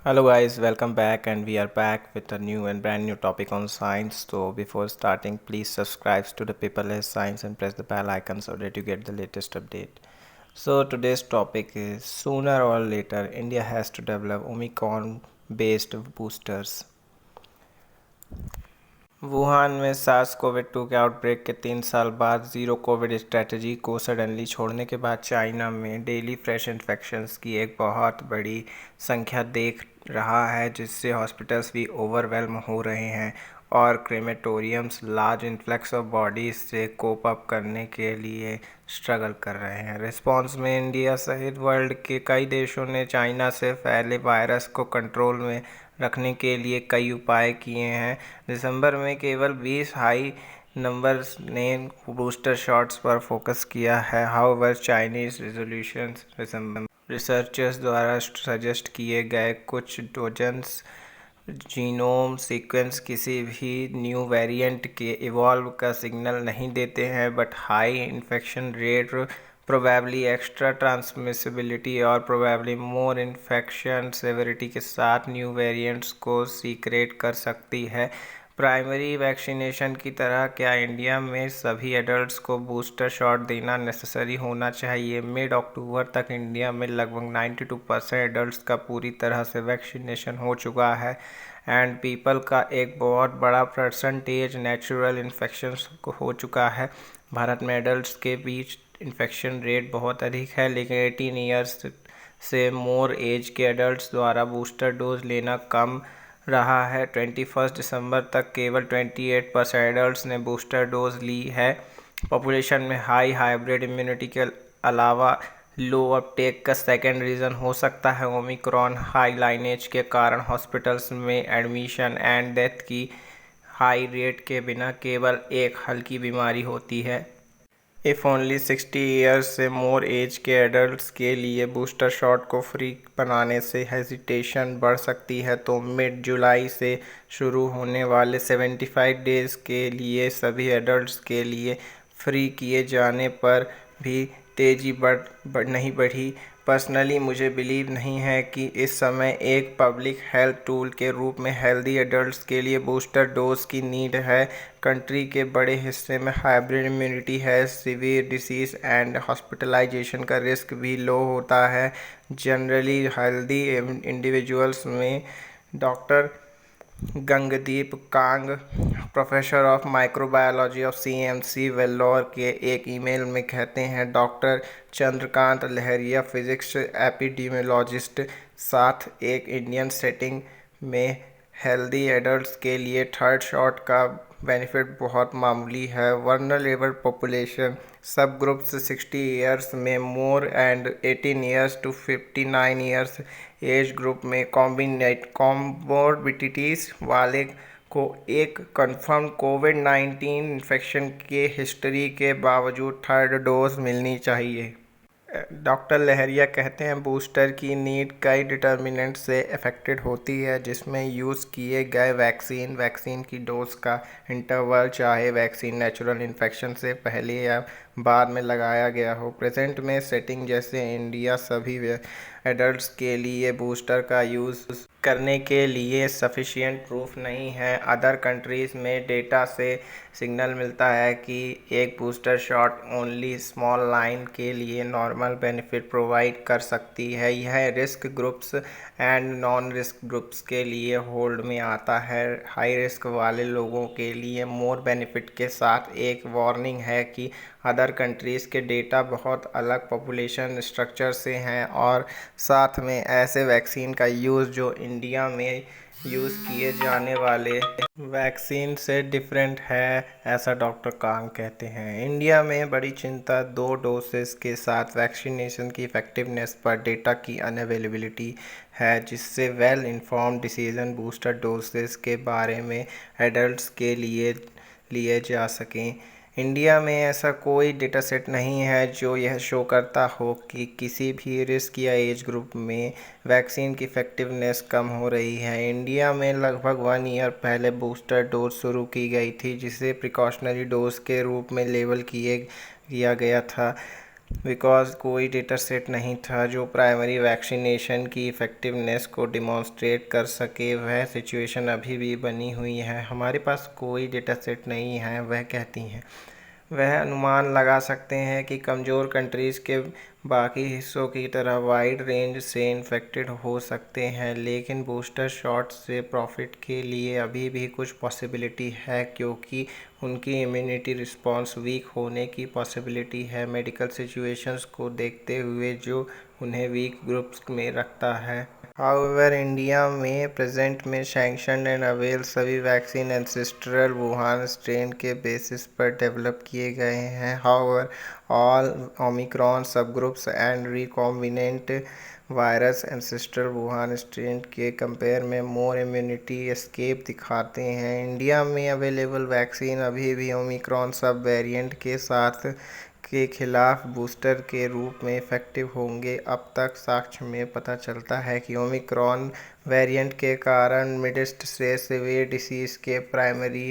Hello guys, welcome back and we are back with a new and brand new topic on science. So before starting, please subscribe to the Paperless Science and press the bell icon so that you get the latest update. So today's topic is sooner or later India has to develop Omicron based boosters. Wuhan में SARS Covid 2 के outbreak के 3 साल बाद zero Covid strategy को suddenly छोड़ने के बाद China में डेली फ्रेश इन्फेक्शंस की एक बहुत बड़ी संख्या देख रहा है, जिससे हॉस्पिटल्स भी ओवरवेल्म हो रहे हैं और क्रेमेटोरियम्स लार्ज इन्फ्लक्स ऑफ बॉडीज से कोप अप करने के लिए स्ट्रगल कर रहे हैं। रिस्पांस में इंडिया सहित वर्ल्ड के कई देशों ने चाइना से फैले वायरस को कंट्रोल में रखने के लिए कई उपाय किए हैं। दिसंबर में केवल 20 हाई नंबर्स ने बूस्टर शॉट्स पर फोकस किया है। हाउएवर चाइनीज रेजोल्यूशंस रिसर्चर्स द्वारा सजेस्ट किए गए कुछ डोजन्स जीनोम सीक्वेंस किसी भी न्यू वेरिएंट के इवॉल्व का सिग्नल नहीं देते हैं, but high infection rate, probably extra transmissibility और प्रोबेबली मोर इन्फेक्शन सेवेरिटी के साथ न्यू वेरिएंट्स को सीक्रेट कर सकती है। प्राइमरी वैक्सीनेशन की तरह क्या इंडिया में सभी एडल्ट्स को बूस्टर शॉट देना नेसेसरी होना चाहिए? मिड अक्टूबर तक इंडिया में लगभग 92% एडल्ट्स का पूरी तरह से वैक्सीनेशन हो चुका है एंड पीपल का एक बहुत बड़ा परसेंटेज नेचुरल इन्फेक्शन हो चुका है। भारत में एडल्ट्स के बीच इन्फेक्शन रेट बहुत अधिक है, लेकिन 18 ईयर्स से मोर एज के एडल्ट्स द्वारा बूस्टर डोज लेना कम रहा है। 21 दिसंबर तक केवल 28% एडल्ट्स ने बूस्टर डोज ली है। पॉपुलेशन में हाई हाइब्रिड इम्यूनिटी के अलावा लो अपटेक का सेकेंड रीज़न हो सकता है ओमिक्रॉन हाई लाइनेज के कारण हॉस्पिटल्स में एडमिशन एंड डेथ की हाई रेट के बिना केवल एक हल्की बीमारी होती है। इफ़ ओनली 60 ईयर्स से मोर एज के एडल्ट्स के लिए बूस्टर शॉट को फ्री बनाने से हेजिटेशन बढ़ सकती है, तो मिड जुलाई से शुरू होने वाले 75 डेज़ के लिए सभी एडल्ट्स के लिए फ्री किए जाने पर भी तेज़ी नहीं बढ़ी। पर्सनली मुझे बिलीव नहीं है कि इस समय एक पब्लिक हेल्थ टूल के रूप में हेल्दी एडल्ट्स के लिए बूस्टर डोज की नीड है। कंट्री के बड़े हिस्से में हाइब्रिड इम्यूनिटी है, सीवियर डिसीज़ एंड हॉस्पिटलाइजेशन का रिस्क भी लो होता है। जनरली हेल्दी इंडिविजुअल्स में doctor Gagandeep Kang, professor of microbiology of CMC Vellore के एक ईमेल में कहते हैं, doctor Chandrakant Lahariya physics epidemiologist, साथ एक इंडियन सेटिंग में हेल्दी एडल्ट्स के लिए थर्ड शॉट का बेनिफिट बहुत मामूली है। वल्नरेबल पॉपुलेशन सब ग्रुप्स 60 ईयर्स में more and 18 years to 59 years age group में कॉम्बोर्बिडिटीज़ वाले को एक कंफर्म कोविड-19 इन्फेक्शन के हिस्ट्री के बावजूद थर्ड डोज मिलनी चाहिए। डॉक्टर लहरिया कहते हैं, बूस्टर की नीड कई डिटर्मिनेंट से अफेक्टेड होती है, जिसमें यूज़ किए गए वैक्सीन की डोज का इंटरवल, चाहे वैक्सीन नेचुरल इन्फेक्शन से पहले या बाद में लगाया गया हो। प्रेजेंट में सेटिंग जैसे इंडिया सभी एडल्ट्स के लिए बूस्टर का यूज़ करने के लिए सफिशिएंट प्रूफ नहीं है। अदर कंट्रीज़ में डेटा से सिग्नल मिलता है कि एक booster shot only small line के लिए नॉर्मल बेनिफिट प्रोवाइड कर सकती है। यह risk groups and non risk groups के लिए होल्ड में आता है। हाई रिस्क वाले लोगों के लिए मोर बेनिफिट के साथ एक वार्निंग है कि अदर कंट्रीज़ के डेटा बहुत अलग पॉपुलेशन स्ट्रक्चर से हैं और साथ में ऐसे वैक्सीन का यूज़ जो इंडिया में यूज़ किए जाने वाले वैक्सीन से डिफरेंट है, ऐसा डॉक्टर कांग कहते हैं। इंडिया में बड़ी चिंता 2 डोसेस के साथ वैक्सीनेशन की इफ़ेक्टिवनेस पर डेटा की अनअवेलेबिलिटी है, जिससे well informed decision booster doses के बारे में एडल्ट्स के लिए लिए जा सकें। इंडिया में ऐसा कोई डेटा सेट नहीं है जो यह शो करता हो कि किसी भी रिस्क या एज ग्रुप में वैक्सीन की इफ़ेक्टिवनेस कम हो रही है। इंडिया में लगभग 1 ईयर पहले बूस्टर डोज शुरू की गई थी, जिसे प्रिकॉशनरी डोज के रूप में लेबल किया गया था। बिकॉज़ कोई डेटा सेट नहीं था जो प्राइमरी वैक्सीनेशन की इफ़ेक्टिवनेस को डिमॉन्स्ट्रेट कर सके। वह सिचुएशन अभी भी बनी हुई है। हमारे पास कोई डेटा सेट नहीं है, वह कहती हैं। वह अनुमान लगा सकते हैं कि कमज़ोर कंट्रीज़ के बाकी हिस्सों की तरह वाइड रेंज से इन्फेक्टेड हो सकते हैं, लेकिन बूस्टर शॉट से प्रॉफिट के लिए अभी भी कुछ पॉसिबिलिटी है, क्योंकि उनकी इम्यूनिटी रिस्पॉन्स वीक होने की पॉसिबिलिटी है मेडिकल सिचुएशंस को देखते हुए, जो उन्हें वीक ग्रुप्स में रखता है। हाउएवर इंडिया में प्रेजेंट में सैंक्शन एंड अवेल सभी वैक्सीन एंसेस्ट्रल वुहान स्ट्रेन के बेसिस पर डेवलप किए गए हैं। However all Omicron subgroups and recombinant virus ancestral Wuhan strain के कंपेयर में मोर इम्यूनिटी एस्केप दिखाते हैं। इंडिया में अवेलेबल वैक्सीन अभी भी ओमिक्रॉन सब वेरिएंट के साथ के खिलाफ बूस्टर के रूप में इफ़ेक्टिव होंगे। अब तक साक्ष्य में पता चलता है कि ओमिक्रॉन वेरिएंट के कारण मिडस्ट से सीवियर डिसीज़ के प्राइमरी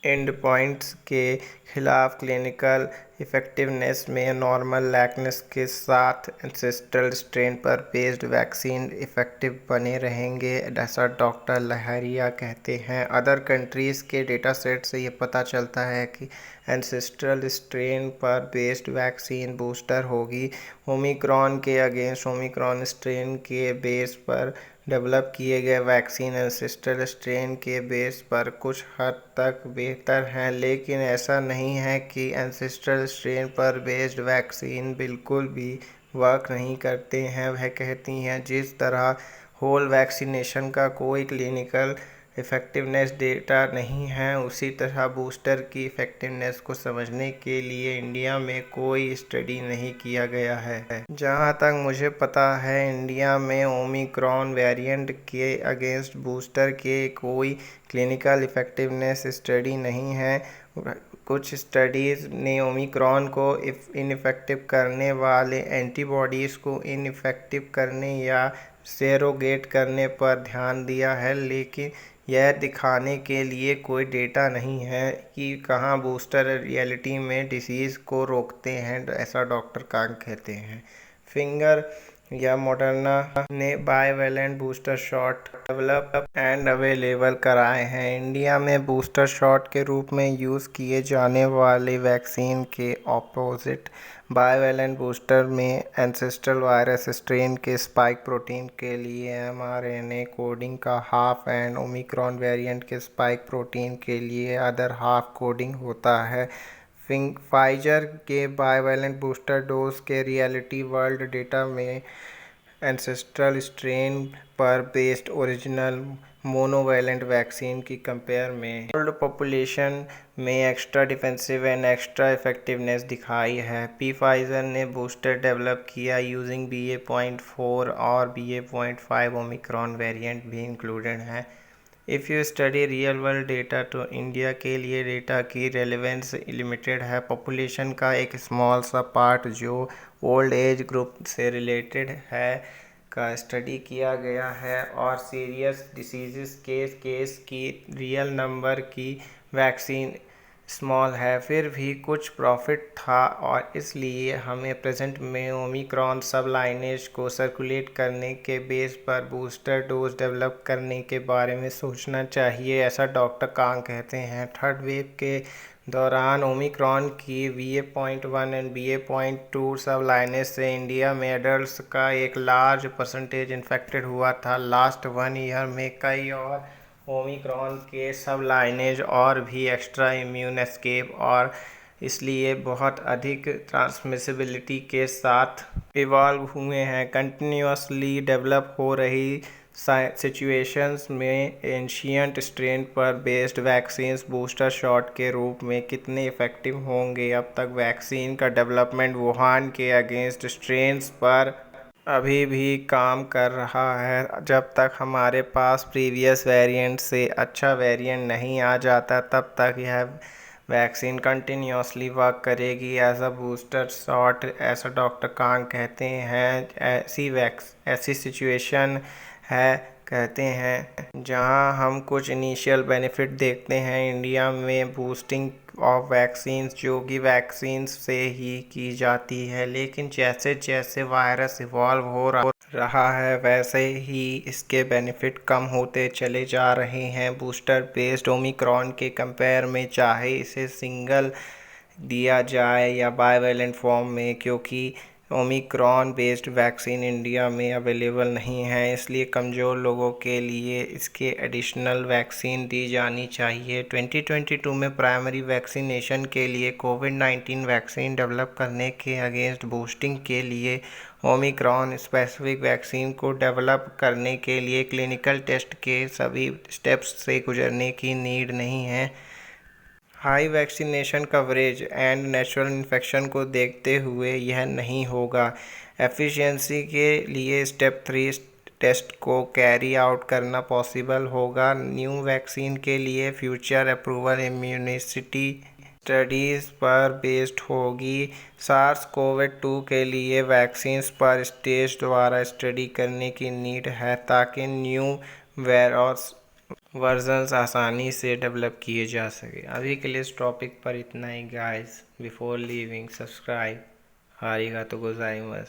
एंड पॉइंट्स के खिलाफ क्लिनिकल इफ़ेक्टिवनेस में नॉर्मल लैकनेस के साथ एंसेस्ट्रल स्ट्रेन पर बेस्ड वैक्सीन इफ़ेक्टिव बने रहेंगे, ऐसा डॉक्टर लहरिया कहते हैं। अदर कंट्रीज़ के डेटा सेट से ये पता चलता है कि एंसेस्ट्रल स्ट्रेन पर बेस्ड वैक्सीन बूस्टर होगी। ओमिक्रॉन के अगेंस्ट ओमिक्रॉन स्ट्रेन के बेस पर डेवलप किए गए वैक्सीन एंसेस्ट्रल स्ट्रेन के बेस पर कुछ हद तक बेहतर हैं, लेकिन ऐसा नहीं है कि एंसेस्ट्रल स्ट्रेन पर बेस्ड वैक्सीन बिल्कुल भी वर्क नहीं करते हैं। वह कहती हैं, जिस तरह होल वैक्सीनेशन का कोई क्लिनिकल इफ़ेक्टिवनेस डेटा नहीं है, उसी तरह बूस्टर की इफ़ेक्टिवनेस को समझने के लिए इंडिया में कोई स्टडी नहीं किया गया है। जहां तक मुझे पता है, इंडिया में ओमिक्रॉन वेरिएंट के अगेंस्ट बूस्टर के कोई क्लिनिकल इफ़ेक्टिवनेस स्टडी नहीं है। कुछ स्टडीज़ ने ओमिक्रॉन को इनइफेक्टिव करने वाले एंटीबॉडीज़ को इनइफेक्टिव करने या सेरोगेट करने पर ध्यान दिया है, लेकिन यह दिखाने के लिए कोई डेटा नहीं है कि कहाँ बूस्टर रियलिटी में डिसीज़ को रोकते हैं, ऐसा डॉक्टर कांग कहते हैं। फिंगर या मॉडर्ना ने bivalent booster shot develop and available कराए हैं। इंडिया में बूस्टर शॉट के रूप में यूज़ किए जाने वाले वैक्सीन के ऑपोजिट बाइवेलेंट बूस्टर में एंसेस्ट्रल वायरस स्ट्रेन के स्पाइक प्रोटीन के लिए mRNA कोडिंग का हाफ एंड ओमिक्रॉन वेरिएंट के स्पाइक प्रोटीन के लिए अदर हाफ कोडिंग होता है। फाइजर के बाइवेलेंट बूस्टर डोज के रियलिटी वर्ल्ड डेटा में एंसेस्ट्रल स्ट्रेन पर बेस्ड ओरिजिनल मोनोवैलेंट वैक्सीन की कंपेयर में वर्ल्ड पॉपुलेशन में extra defensive and extra effectiveness दिखाई है। फाइजर ने बूस्टर डेवलप किया यूजिंग BA.4 और BA.5 ओमिक्रॉन वेरिएंट भी इंक्लूडेड है। If you study real world data, तो इंडिया के लिए डेटा की रेलेवेंस लिमिटेड है। पॉपुलेशन का एक स्मॉल सा पार्ट जो ओल्ड एज ग्रुप से रिलेटेड है का स्टडी किया गया है, और सीरियस डिसीज़ के केस की रियल नंबर की वैक्सीन स्मॉल है। फिर भी कुछ प्रॉफिट था, और इसलिए हमें प्रेजेंट में ओमिक्रॉन सब लाइनेज को सर्कुलेट करने के बेस पर बूस्टर डोज डेवलप करने के बारे में सोचना चाहिए, ऐसा डॉक्टर कांग कहते हैं। थर्ड वेव के दौरान ओमिक्रॉन की BA.1 एंड BA.2 सब लाइनेज से इंडिया में एडल्ट्स का एक लार्ज परसेंटेज इन्फेक्टेड हुआ था। लास्ट 1 ईयर में कई और ओमिक्रॉन के सब लाइनेज और भी एक्स्ट्रा इम्यून एस्केप और इसलिए बहुत अधिक ट्रांसमिसिबिलिटी के साथ इवॉल्व हुए हैं। कंटिन्यूसली डेवलप हो रही सिचुएशंस में एंशियंट स्ट्रेन पर बेस्ड वैक्सीन्स बूस्टर शॉट के रूप में कितने इफ़ेक्टिव होंगे। अब तक वैक्सीन का डेवलपमेंट वुहान के अगेंस्ट स्ट्रेन्स पर अभी भी काम कर रहा है। जब तक हमारे पास प्रीवियस वेरिएंट से अच्छा वेरिएंट नहीं आ जाता, तब तक यह वैक्सीन कंटिन्यूसली वर्क करेगी एज अ बूस्टर शॉट, ऐसा डॉक्टर कांग कहते हैं। ऐसी सिचुएशन है कहते हैं, जहां हम कुछ इनिशियल बेनिफिट देखते हैं इंडिया में बूस्टिंग ऑफ वैक्सीन्स, जो कि वैक्सीन्स से ही की जाती है, लेकिन जैसे जैसे वायरस इवॉल्व हो रहा है वैसे ही इसके बेनिफिट कम होते चले जा रहे हैं बूस्टर बेस्ड ओमिक्रॉन के कंपेयर में, चाहे इसे सिंगल दिया जाए या बाइवेलेंट फॉर्म में, क्योंकि ओमिक्रॉन बेस्ड वैक्सीन इंडिया में अवेलेबल नहीं है, इसलिए कमज़ोर लोगों के लिए इसके एडिशनल वैक्सीन दी जानी चाहिए। 2022 में प्राइमरी वैक्सीनेशन के लिए कोविड-19 वैक्सीन डेवलप करने के अगेंस्ट बूस्टिंग के लिए ओमिक्रॉन स्पेसिफिक वैक्सीन को डेवलप करने के लिए क्लिनिकल टेस्ट के सभी स्टेप्स से गुजरने की नीड नहीं है। High vaccination coverage and natural infection को देखते हुए यह नहीं होगा। एफिशिएंसी के लिए स्टेप 3 टेस्ट को कैरी आउट करना पॉसिबल होगा। न्यू वैक्सीन के लिए फ्यूचर अप्रूवल इम्यूनिसिटी स्टडीज़ पर बेस्ड होगी। सार्स कोविड-2 के लिए वैक्सीन्स पर स्टेज द्वारा स्टडी करने की नीड है ताकि न्यू वेरिएंट्स वर्जन्स आसानी से डेवलप किए जा सके। अभी के लिए इस टॉपिक पर इतना ही गाइस। Before leaving subscribe. आरिगातो गोजाइमास।